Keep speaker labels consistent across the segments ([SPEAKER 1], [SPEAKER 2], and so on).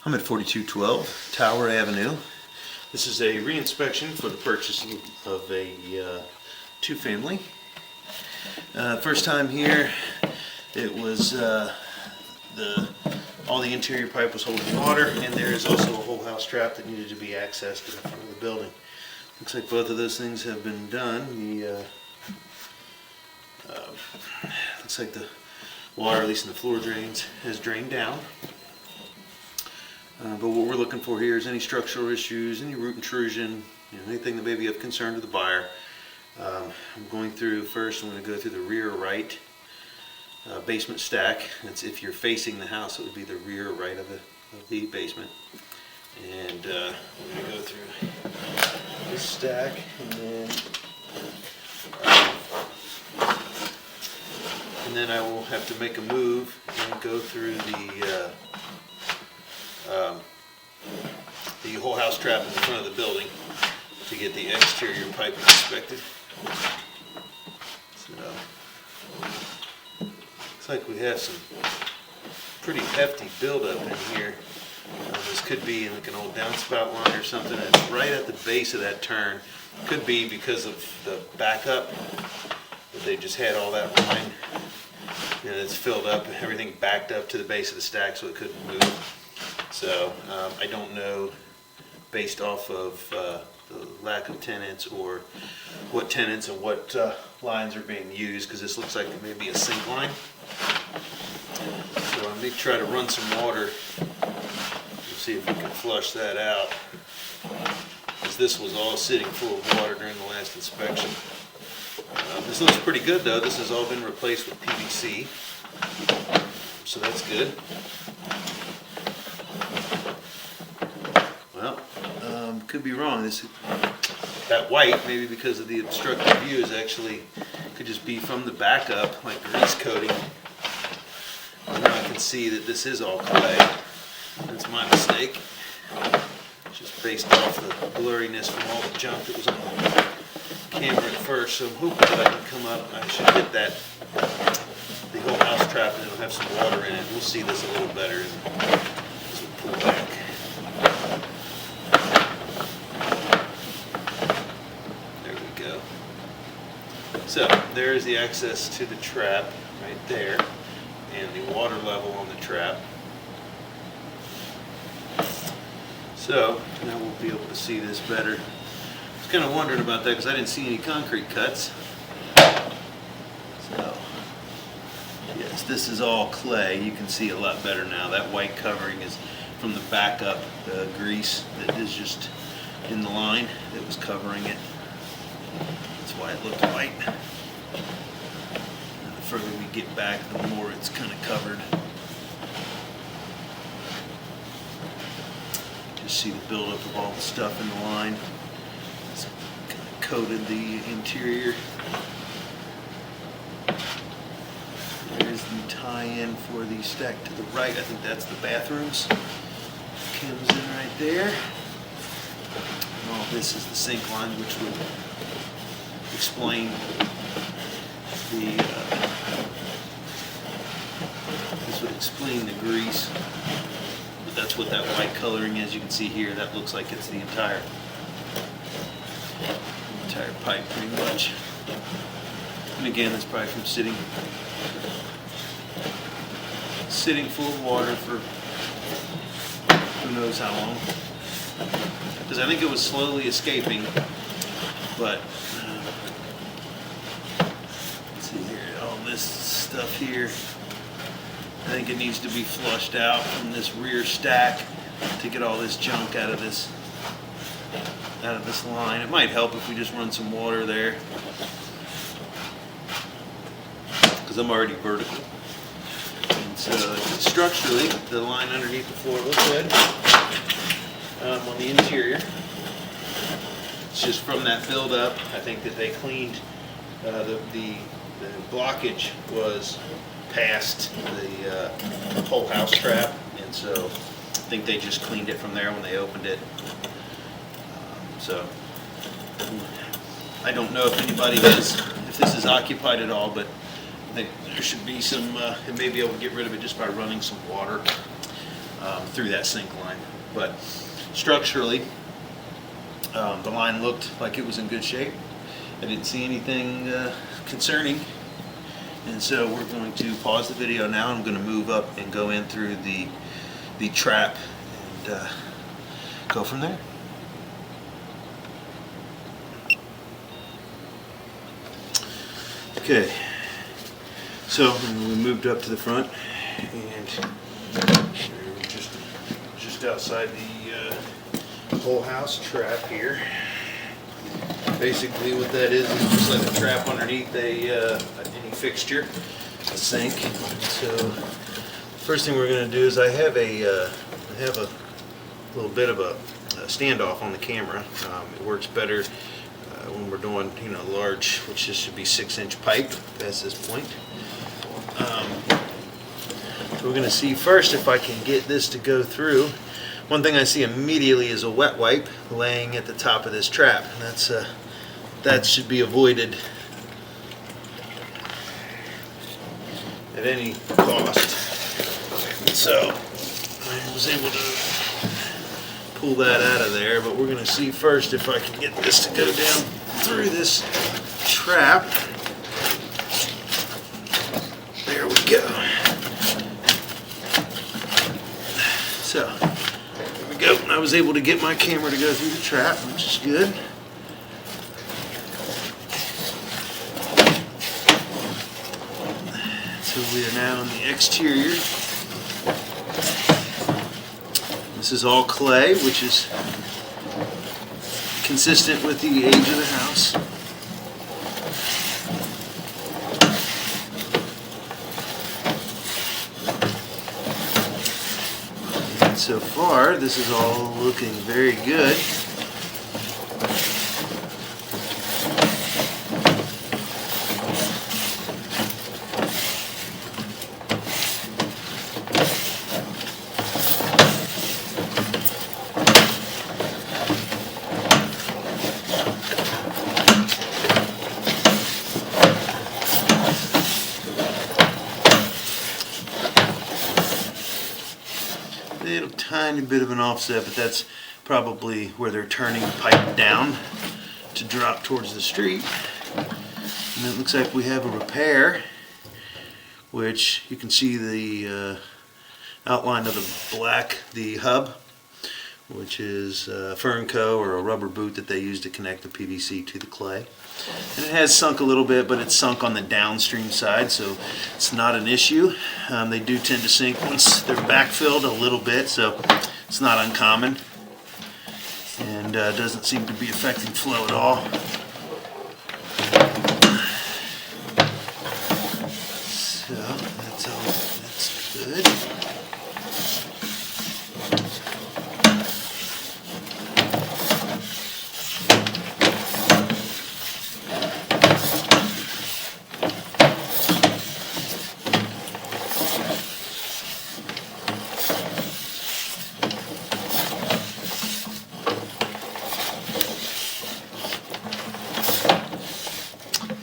[SPEAKER 1] I'm at 4212 Tower Avenue. This is a re-inspection for the purchase of a two-family. First time here, it was all the interior pipe was holding water, and there is also a whole house trap that needed to be accessed in the front of the building. Looks like both of those things have been done. Looks like the water, at least in the floor drains, has drained down. But what we're looking for here is any structural issues, any root intrusion, anything that may be of concern to the buyer. I'm going through first. I'm going to go through the rear right basement stack. That's if you're facing the house, it would be the rear right of the basement. And we're going to go through this stack, and then I will have to make a move and go through the whole house trap in the front of the building to get the exterior pipe inspected. So, looks like we have some pretty hefty buildup in here. This could be like an old downspout line or something. It's right at the base of that turn. Could be because of the backup, that they just had all that line. And it's filled up, everything backed up to the base of the stack so it couldn't move. So I don't know, based off of the lack of tenants or what tenants and what lines are being used, because this looks like it may be a sink line. So I may try to run some water and see if we can flush that out, because this was all sitting full of water during the last inspection. This looks pretty good though. This has all been replaced with PVC, so that's good. Well, could be wrong. That white, maybe because of the obstructed view, is actually could just be from the backup, like grease coating. And now I can see that this is all clay. That's my mistake. Just based off the blurriness from all the junk that was on the camera at first. So I'm hoping that I can come up. I should hit the whole house trap, and it'll have some water in it. We'll see this a little better as we pull back. So there's the access to the trap right there, and the water level on the trap. So now we'll be able to see this better. I was kind of wondering about that because I didn't see any concrete cuts. So yes, this is all clay. You can see a lot better now. That white covering is from the backup grease that is just in the line that was covering it. That's why it looked white. And the further we get back, the more it's kind of covered. Just see the buildup of all the stuff in the line. It's kind of coated the interior. There's the tie-in for the stack to the right. I think that's the bathrooms. Comes in right there. And all this is the sink line, which would explain this would explain the grease, but that's what that white coloring is. You can see here that looks like it's the entire pipe pretty much. And again, that's probably from sitting full of water for who knows how long, because I think it was slowly escaping. But let's see here, all this stuff here, I think it needs to be flushed out from this rear stack to get all this junk out of this line. It might help if we just run some water there, because I'm already vertical. And so structurally, the line underneath the floor looks good. On the interior, it's just from that buildup. I think that they cleaned the blockage was past the whole house trap, and so I think they just cleaned it from there when they opened it. So I don't know if if this is occupied at all, but I think there should be some. It may be able to get rid of it just by running some water. through that sink line. But structurally, the line looked like it was in good shape. I didn't see anything concerning. And so we're going to pause the video now. I'm going to move up and go in through the trap and go from there. Okay, so we moved up to the front, and we're just outside the whole house trap here. Basically what that is just like a trap underneath any fixture, a sink. So first thing we're going to do is I have a little bit of a standoff on the camera. It works better when we're doing, large, which this should be 6-inch pipe past this point. So we're going to see first if I can get this to go through. One thing I see immediately is a wet wipe laying at the top of this trap, and that should be avoided at any cost. So I was able to pull that out of there, but we're going to see first if I can get this to go down through this trap. There we go. So there we go. I was able to get my camera to go through the trap, which is good. So we are now on the exterior. This is all clay, which is consistent with the age of the house. And so far, this is all looking very good. Little tiny bit of an offset, but that's probably where they're turning the pipe down to drop towards the street. And it looks like we have a repair, which you can see the outline of the hub, which is Fernco or a rubber boot that they use to connect the PVC to the clay. And it has sunk a little bit, but it's sunk on the downstream side, so it's not an issue. They do tend to sink once they're backfilled a little bit, so it's not uncommon, and doesn't seem to be affecting flow at all. So that's good.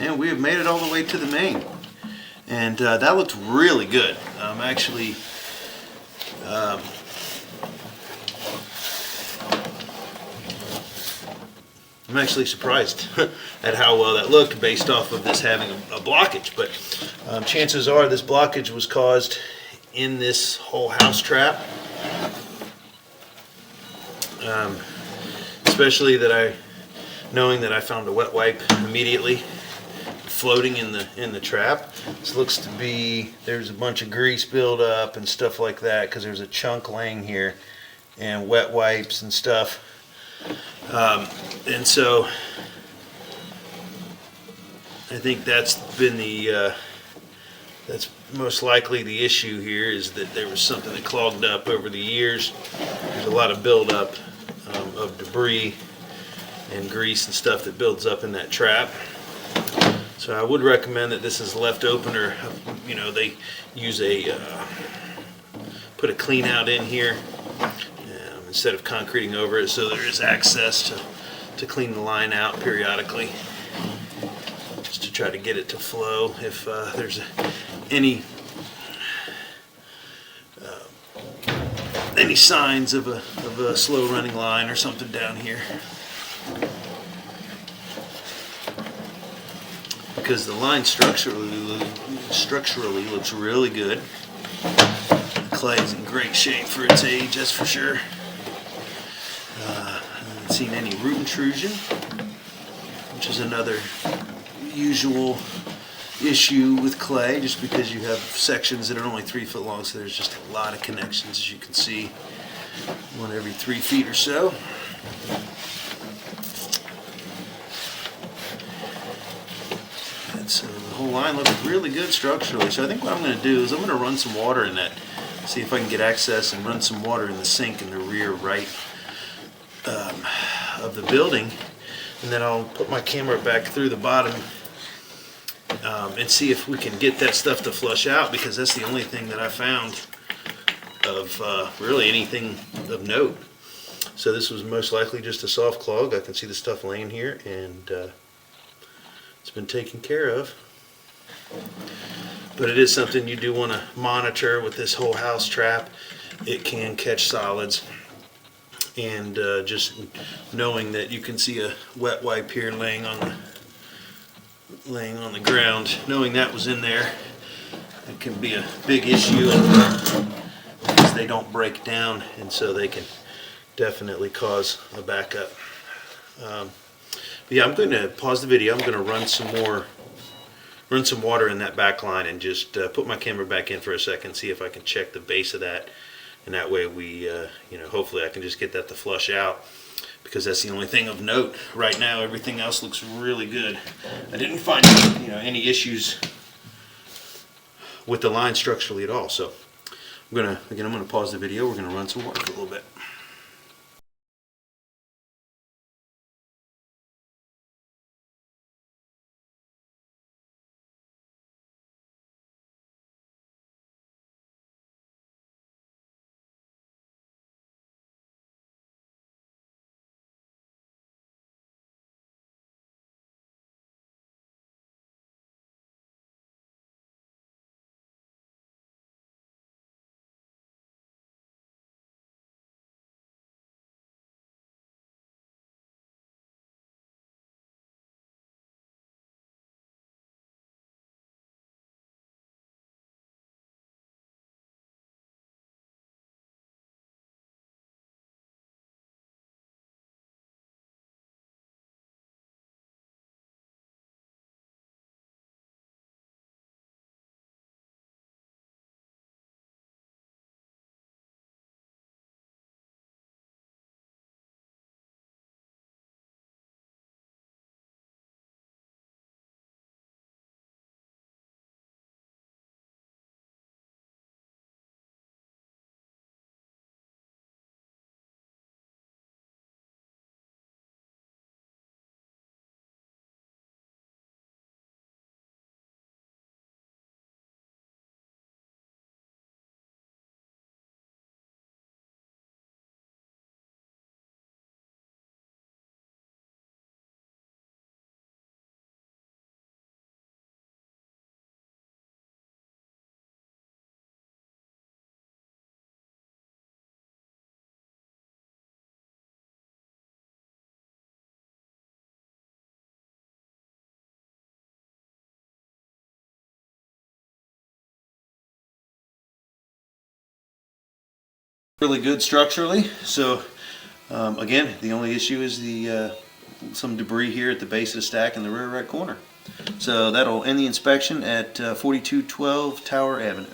[SPEAKER 1] And we have made it all the way to the main, and that looked really good. I'm actually surprised at how well that looked based off of this having a blockage, but chances are this blockage was caused in this whole house trap, especially knowing that I found a wet wipe immediately floating in the trap. This looks to be, there's a bunch of grease buildup and stuff like that because there's a chunk laying here and wet wipes and stuff, and so I think that's been that's most likely the issue here, is that there was something that clogged up over the years. There's a lot of buildup of debris and grease and stuff that builds up in that trap. So I would recommend that this is left open, or they use put a clean out in here instead of concreting over it, so there is access to clean the line out periodically, just to try to get it to flow if there's any any signs of a slow running line or something down here. Because the line structurally looks really good. The clay is in great shape for its age, that's for sure. I haven't seen any root intrusion, which is another usual issue with clay, just because you have sections that are only 3 foot long, so there's just a lot of connections, as you can see, one every 3 feet or so. And so the whole line looks really good structurally. So I think what I'm going to do is I'm going to run some water in that, see if I can get access and run some water in the sink in the rear right of the building, and then I'll put my camera back through the bottom and see if we can get that stuff to flush out, because that's the only thing that I found of really anything of note. So this was most likely just a soft clog. I can see the stuff laying here, and it's been taken care of. But it is something you do want to monitor with this whole house trap. It can catch solids, and just knowing that you can see a wet wipe here laying on the ground, knowing that was in there, it can be a big issue because they don't break down, and so they can definitely cause a backup. But yeah, I'm going to pause the video. I'm going to run some water in that back line and just put my camera back in for a second, see if I can check the base of that, and that way we, hopefully I can just get that to flush out, because that's the only thing of note right now. Everything else looks really good. I didn't find any issues with the line structurally at all. So I'm gonna pause the video. We're gonna run some water for a little bit. Really good structurally. So again, the only issue is the some debris here at the base of the stack in the rear right corner. So that'll end the inspection at 4212 Tower Avenue.